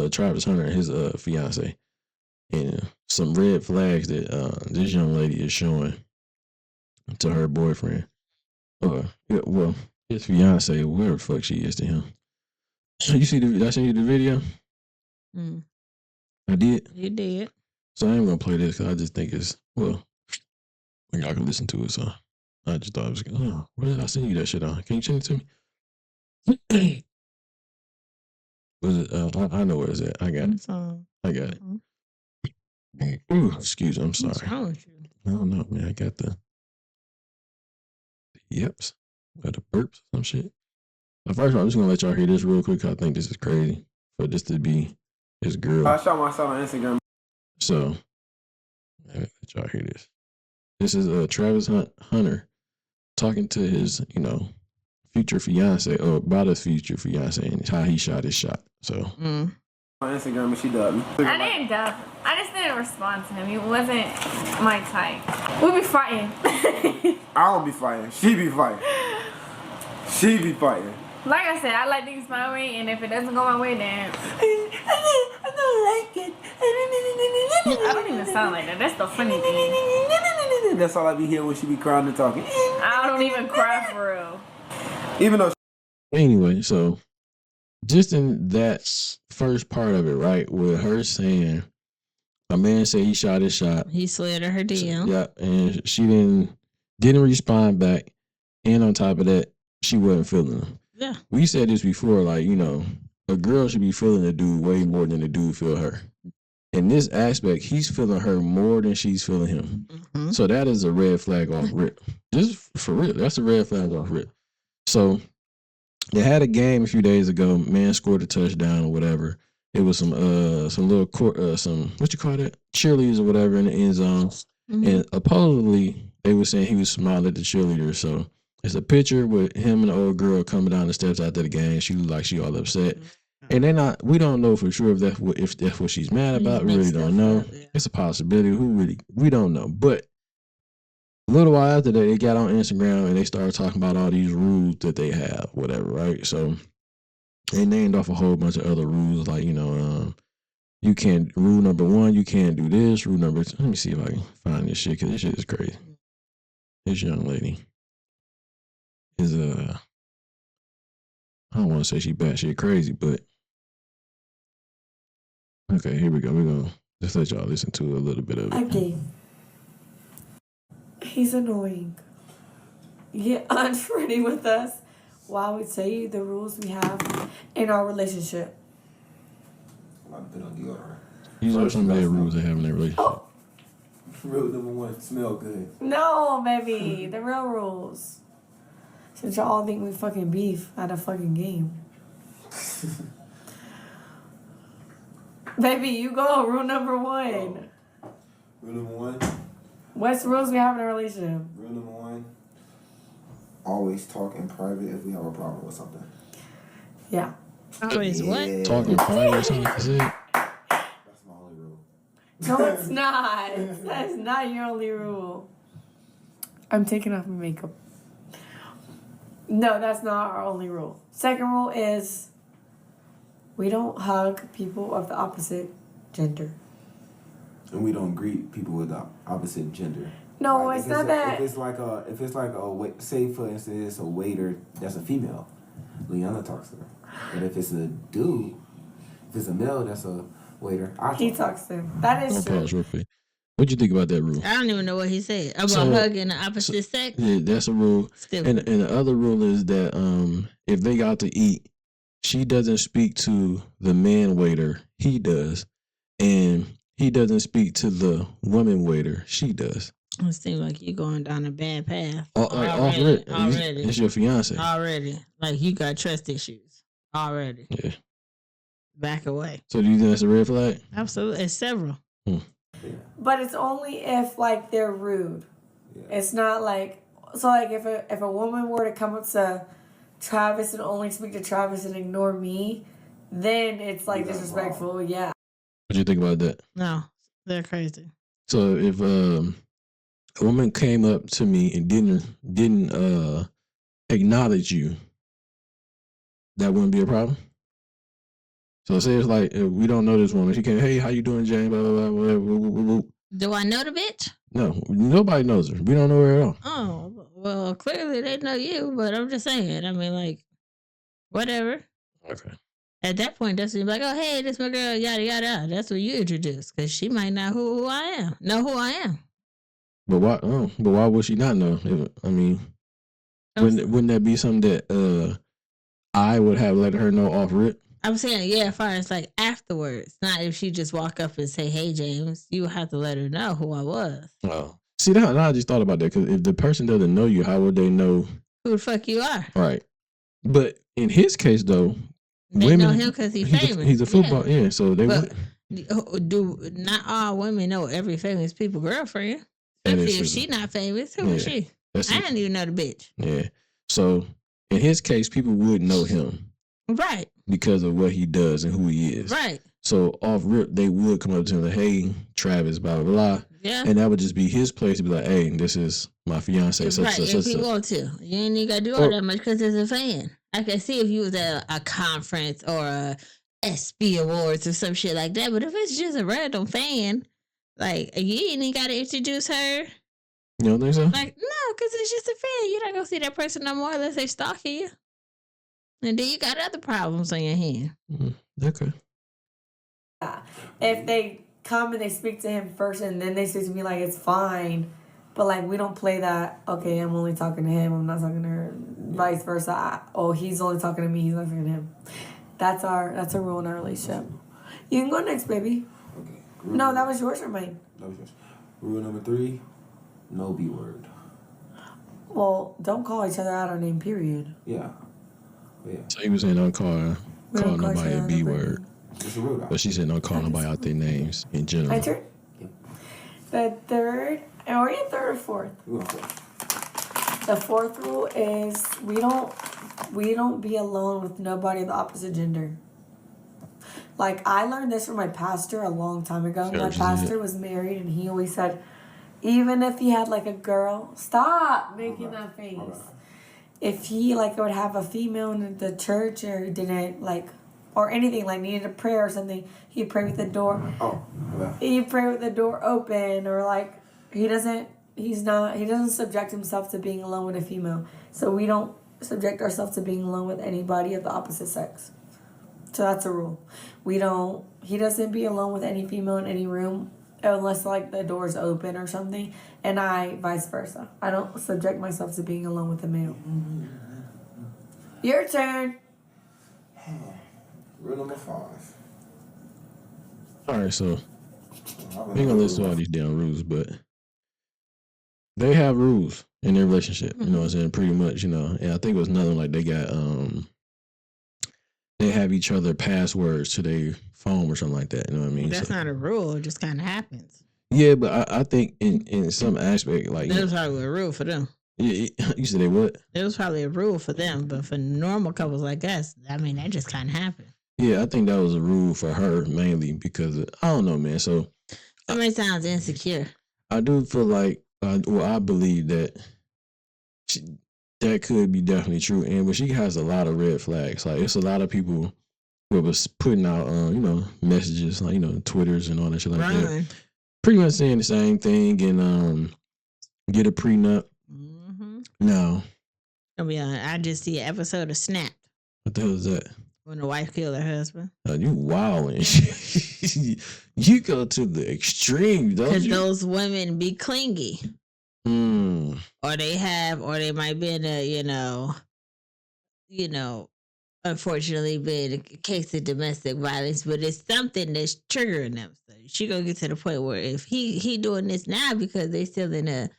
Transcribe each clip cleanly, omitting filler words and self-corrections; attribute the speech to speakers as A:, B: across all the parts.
A: Travis Hunter and his fiance, and some red flags that this young lady is showing to her boyfriend. Well, his fiance, whoever the fuck she is to him. You see I sent you the video.
B: Mm.
A: I did.
B: You did.
A: So I ain't gonna play this because I just think it's y'all can listen to it. So I just thought it was. Oh, where did I send you that shit on? Can you send it to me? Was it? I know where it's at. I got it. I got it. Ooh, excuse me. I'm sorry.
B: What's wrong with you?
A: I don't know, man. I got the yeps, or the burps, some shit. But first of all, I'm just gonna let y'all hear this real quick. Cause I think this is crazy for this to be his girl.
C: I shot myself on Instagram.
A: So let y'all hear this. This is Travis Hunter talking to his, future fiance, or about his future fiance, and how he shot his shot. So
C: on Instagram, and she dubbed me.
D: I didn't dub. I just didn't respond to him. He wasn't my type. We be fighting.
C: I don't be fighting. She be fighting. She be fighting.
D: Like I said, I like things my way, and if it doesn't go my way, then I don't like it. I don't even sound like that. That's the funny thing.
C: That's all I be hearing when she be crying and talking.
D: I don't even cry for real.
C: Even though.
A: Anyway, so just in that first part of it, right, with her saying, a man said he shot his shot.
B: He slid her DM.
A: Yeah, and she didn't respond back. And on top of that, she wasn't feeling him.
B: Yeah.
A: We said this before, like, a girl should be feeling a dude way more than the dude feel her. In this aspect, he's feeling her more than she's feeling him. Mm-hmm. So that is a red flag off rip. Just for real, that's a red flag off rip. So they had a game a few days ago. Man scored a touchdown or whatever. It was some little court, some what you call that, cheerleaders or whatever in the end zone. Mm-hmm. And supposedly they were saying he was smiling at the cheerleader. So it's a picture with him and the old girl coming down the steps after the game. She looked like she all upset. And we don't know for sure if that's what she's mad about. We really don't know. Yeah. It's a possibility. We don't know. But a little while after that, they got on Instagram and they started talking about all these rules that they have, whatever, right? So they named off a whole bunch of other rules, like, you can't, rule number 1, you can't do this. Rule number 2, let me see if I can find this shit, because this shit is crazy. This young lady is, I don't want to say she batshit crazy, but okay, here we go. We're going to just let y'all listen to a little bit of it.
E: Okay. He's annoying. Get unfriendly with us while we tell you the rules we have in our relationship.
A: These are some bad rules they have in their relationship.
E: Oh.
C: Rule number 1, smell good.
E: No, baby. The real rules. Since y'all all think we fucking beef at a fucking game. Baby, you go. Rule number 1.
C: Rule number 1.
E: What's the rules we have in a relationship?
C: Rule number 1. Always talk in private if we have a problem with something.
E: Yeah.
B: Always what?
A: Talk in private or something like that?
C: That's my only rule.
E: No, it's not. That's not your only rule. I'm taking off my makeup. No, that's not our only rule. Second rule is we don't hug people of the opposite gender.
C: And we don't greet people with the opposite gender.
E: No, like, it's not that.
C: If it's like a say for instance, it's a waiter that's a female, Liana talks to her. But if it's a dude, if it's a male that's a waiter,
E: he talks to him. That is true.
A: Pause real quick. What do you think about that rule?
B: I don't even know what he said about hugging the opposite sex.
A: Yeah, that's a rule. And the other rule is that if they got to eat, she doesn't speak to the man waiter. He does, and he doesn't speak to the woman waiter. She does.
B: It seems like you're going down a bad path.
A: Already. It's your fiance.
B: Already. Like you got trust issues. Already.
A: Yeah.
B: Back away.
A: So do you think that's a red flag?
B: Absolutely. It's several.
E: But it's only if like they're rude. Yeah. It's not like so like if a woman were to come up to Travis and only speak to Travis and ignore me, then it's like disrespectful. Wrong. Yeah.
A: What do you think about that?
B: No, they're crazy.
A: So if a woman came up to me and didn't acknowledge you, that wouldn't be a problem? So say it's like we don't know this woman. She came, hey, how you doing, Jane? Blah blah blah. Whatever. Woo, woo, woo, woo.
B: Do I know the bitch?
A: No, nobody knows her. We don't know her at all.
B: Oh, well, clearly they know you, but I'm just saying. I mean, like, whatever.
A: Okay.
B: At that point, that's when you're like, oh, hey, this my girl, yada, yada. That's what you introduce, because she might not who I am. Know who I am.
A: But why? But why would she not know? I mean, wouldn't that be something that I would have let her know off rip?
B: I'm saying, yeah, as far as like afterwards, not if she just walk up and say, hey, James, you would have to let her know who I was.
A: Oh. See, now I just thought about that because if the person doesn't know you, how would they know
B: who the fuck you are?
A: Right. But in his case, though,
B: they
A: women
B: know him because he's famous.
A: He's a football, yeah. So they
B: but
A: would.
B: Do not all women know every famous people girlfriend? Especially if she not famous. Who is she? I didn't even know the bitch.
A: Yeah. So in his case, people would know him.
B: Right.
A: Because of what he does and who he is.
B: Right.
A: So off rip, they would come up to him like, hey, Travis, blah, blah, blah. Yeah. And that would just be his place to be like, hey, this is my fiance.
B: Right. If he want to. You ain't even got to do all that much because there's a fan. I can see if you was at a conference or a SB Awards or some shit like that. But if it's just a random fan, like, you ain't even got to introduce her.
A: You don't think so?
B: Like, no, because it's just a fan. You're not going to see that person no more unless they're stalking you. And then you got other problems on your hand.
A: Mm-hmm. Okay.
E: If they come and they speak to him first and then they speak to me, like, it's fine. But, like, we don't play that, okay, I'm only talking to him, I'm not talking to her, vice versa. He's only talking to me, he's not talking to him. That's a rule in our relationship. You can go next, baby.
C: Okay.
E: No, that was yours or mine?
C: That was yours. Rule number 3, no B word.
E: Well, don't call each other out our name, period.
C: Yeah.
A: So he was saying don't call nobody a B word. But she said don't call nobody out their names in general.
E: My turn? Yep. The third, are you third or fourth? The fourth rule is we don't be alone with nobody of the opposite gender. Like, I learned this from my pastor a long time ago. Sure, my pastor was married and he always said, even if he had like a girl, stop making that face. If he like would have a female in the church or didn't like, or anything, like needed a prayer or something, he'd pray with the door. He'd pray with the door open, or like he doesn't subject himself to being alone with a female. So we don't subject ourselves to being alone with anybody of the opposite sex. So that's a rule. He doesn't be alone with any female in any room unless like the door's open or something, and I vice versa. I don't subject myself to being alone with a male. Your turn.
C: Rule number 5.
A: All right, so we ain't gonna listen to all these damn rules, but they have rules in their relationship. You know what I'm saying? Pretty much, you know. And I think it was another one, like they got they have each other passwords to their phone or something like that. You know what I mean?
B: Well, that's not a rule. It just kind of happens.
A: Yeah, but I think in some aspect, like
B: that was probably a rule for them.
A: You said they what?
B: It was probably a rule for them, but for normal couples like us, I mean, that just kind of happened.
A: Yeah, I think that was a rule for her mainly because I don't know, man. So
B: somebody sounds insecure.
A: I do feel like, I believe that that could be definitely true, but she has a lot of red flags. Like it's a lot of people who was putting out, messages like Twitters and all that shit like that, pretty much saying the same thing and get a prenup. No,
B: I mean, I just see an episode of Snapped.
A: What the hell is that?
B: When the wife killed her husband.
A: You wildin'. You go to the extreme, don't you?
B: Because those women be clingy. Or they might be in a, unfortunately been a case of domestic violence, but it's something that's triggering them. So she gonna get to the point where if he doing this now because they still in the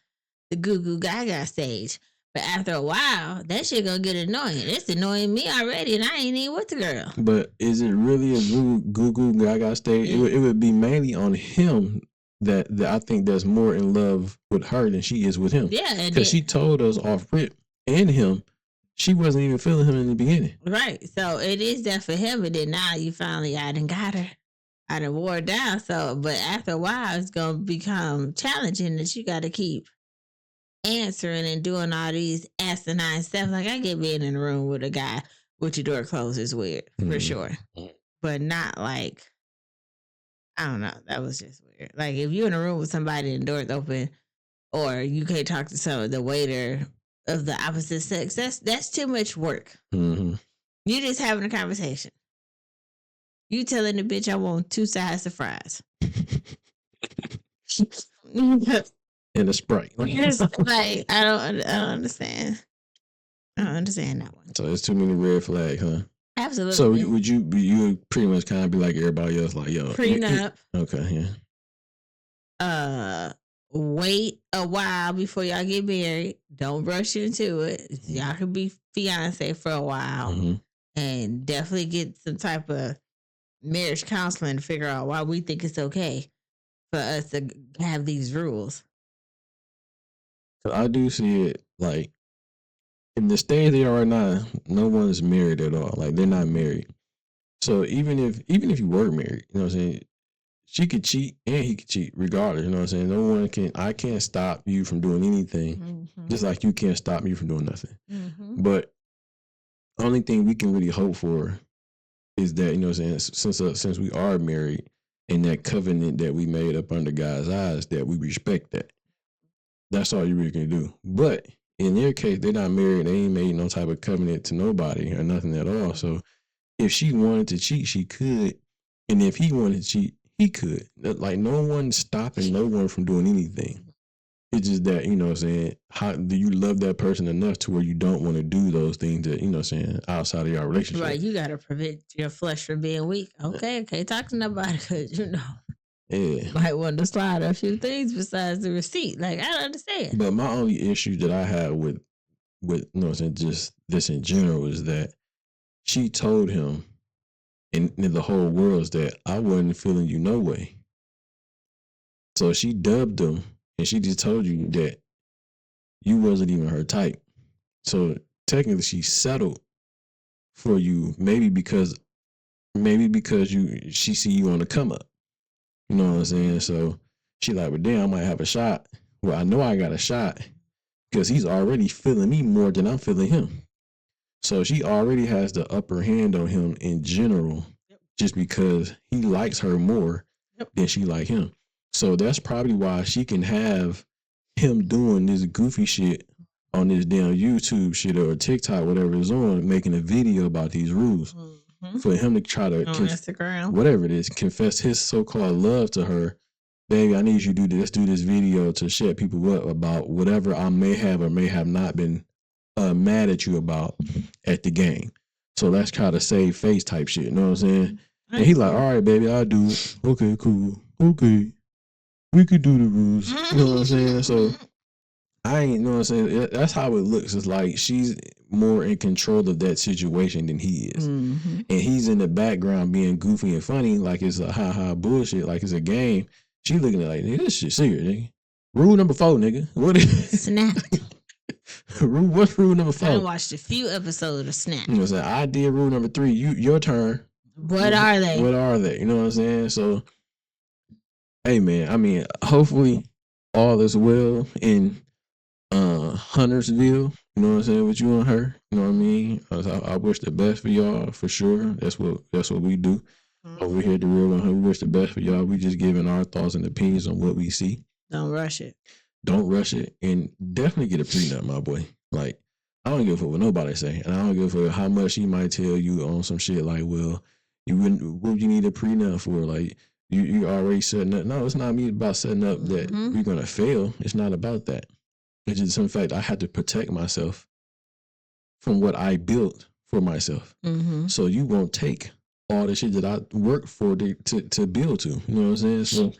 B: goo goo gaga stage. But after a while, that shit gonna get annoying. It's annoying me already, and I ain't even with the girl.
A: But is it really a goo goo gaga stage? It would be mainly on him that I think that's more in love with her than she is with him. Yeah, because she told us off rip and him she wasn't even feeling him in the beginning.
B: Right. So it is that for him, and then now you finally I done got her. I done wore it down. So, but after a while, it's gonna become challenging that you got to keep answering and doing all these asinine stuff. Like I get being in a room with a guy with your door closed is weird for sure. but not like, I don't know. That was just weird. Like if you're in a room with somebody and the door's open, or you can't talk to the waiter of the opposite sex, that's too much work.
A: Mm-hmm.
B: You just having a conversation. You telling the bitch I want 2 sides of fries.
A: And a Sprite.
B: It's like I don't understand. I don't understand that one.
A: So it's too many red flags, huh?
B: Absolutely.
A: So would you pretty much kind of be like everybody else, like yo,
B: prenup?
A: Okay,
B: yeah. Wait a while before y'all get married. Don't rush into it. Y'all can be fiance for a while, and definitely get some type of marriage counseling to figure out why we think it's okay for us to have these rules.
A: So I do see it like in the stage they are right now, no one is married at all. Like they're not married. So even if you were married, you know what I'm saying, she could cheat and he could cheat regardless. You know what I'm saying? I can't stop you from doing anything, just like you can't stop me from doing nothing. But the only thing we can really hope for is that, you know what I'm saying, since we are married and that covenant that we made up under God's eyes, that we respect that. That's all you really can do. But in their case, they're not married. They ain't made no type of covenant to nobody or nothing at all. So if she wanted to cheat, she could. And if he wanted to cheat, he could. Like no one's stopping no one from doing anything. It's just that, you know what I'm saying, how do you love that person enough to where you don't want to do those things that, you know what I'm saying, outside of your relationship.
B: Right, you got to prevent your flesh from being weak. Okay, talk to nobody because, you know. Yeah. Might want to slide a few things besides the receipt. Like, I don't understand.
A: But my only issue that I had with you know what I'm saying, just this in general is that she told him and the whole world is that I wasn't feeling you no way. So she dubbed him and she just told you that you wasn't even her type. So technically she settled for you, maybe because she see you on the come up. You know what I'm saying? So she like, well, damn, I might have a shot. Well, I know I got a shot because he's already feeling me more than I'm feeling him. So she already has the upper hand on him in general, just because he likes her more than she like him. So that's probably why she can have him doing this goofy shit on this damn YouTube shit or TikTok, whatever is on, making a video about these rules. For him to try to
B: Instagram,
A: whatever it is, confess his so-called love to her. Baby, I need you to do this. Let's do this video to shut people up about whatever I may have or may have not been mad at you about at the game. So let's try to save face type shit. You know what I'm saying? And he like, all right, baby, I'll do it. Okay, cool. Okay, we could do the rules. You know what I'm saying? So I ain't, you know what I'm saying? That's how it looks. It's like she's more in control of that situation than he is. And he's in the background being goofy and funny, like it's a ha-ha bullshit, like it's a game. She looking at like, nigga, this shit serious, nigga. Rule number 4, nigga. What is
B: Snap?
A: What's rule number 4?
B: I watched a few episodes of Snap.
A: You know what I'm saying? I did rule number 3. Your turn.
B: What are they?
A: What are they? You know what I'm saying? So, hey, man, I mean, hopefully all is well in Huntersville. You know what I'm saying? With you and her. You know what I mean? I wish the best for y'all, for sure. That's what we do. Over here at The Real One, we wish the best for y'all. We just giving our thoughts and opinions on what we see.
B: Don't rush it.
A: Don't rush it. And definitely get a prenup, my boy. Like, I don't give a fuck what nobody say. And I don't give a fuck how much she might tell you on some shit like, well, what you need a prenup for? Like, you already setting up. No, it's not me about setting up that you're going to fail. It's not about that. It's just some fact I had to protect myself from what I built for myself. So you won't take all the shit that I worked for to build to. You know what I'm saying? So,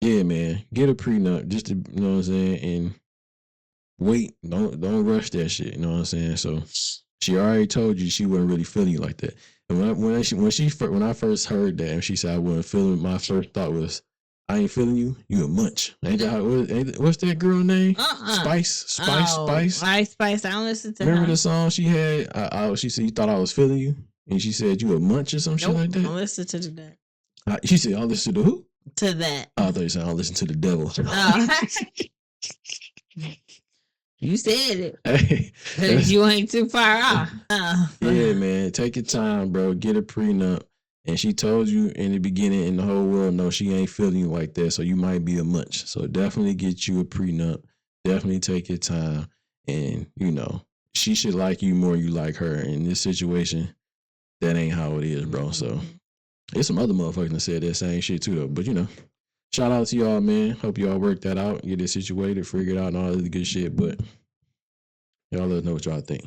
A: yeah, man, get a prenup just to, you know what I'm saying, and wait. Don't rush that shit. You know what I'm saying? So she already told you she wasn't really feeling you like that. And when I first heard that and she said I wasn't feeling, my first thought was, I ain't feeling you. You a munch. Ain't that how? What's that girl name? Spice.
B: Spice. I don't listen to her.
A: Remember the song she had? She said you thought I was feeling you, and she said you a munch or some shit like that.
B: Don't listen to that.
A: She said I'll listen to who?
B: To that.
A: I thought you said I'll listen to the devil.
B: You said it.
A: Hey, that's-
B: You ain't too far off.
A: yeah, man. Take your time, bro. Get a prenup. And she told you in the beginning, and the whole world knows she ain't feeling you like that. So you might be a munch. So definitely get you a prenup. Definitely take your time. And, she should like you more than you like her. In this situation, that ain't how it is, bro. So there's some other motherfuckers that said that same shit too, though. But, shout out to y'all, man. Hope y'all work that out, get it situated, figure it out, and all of the good shit. But y'all let us know what y'all think.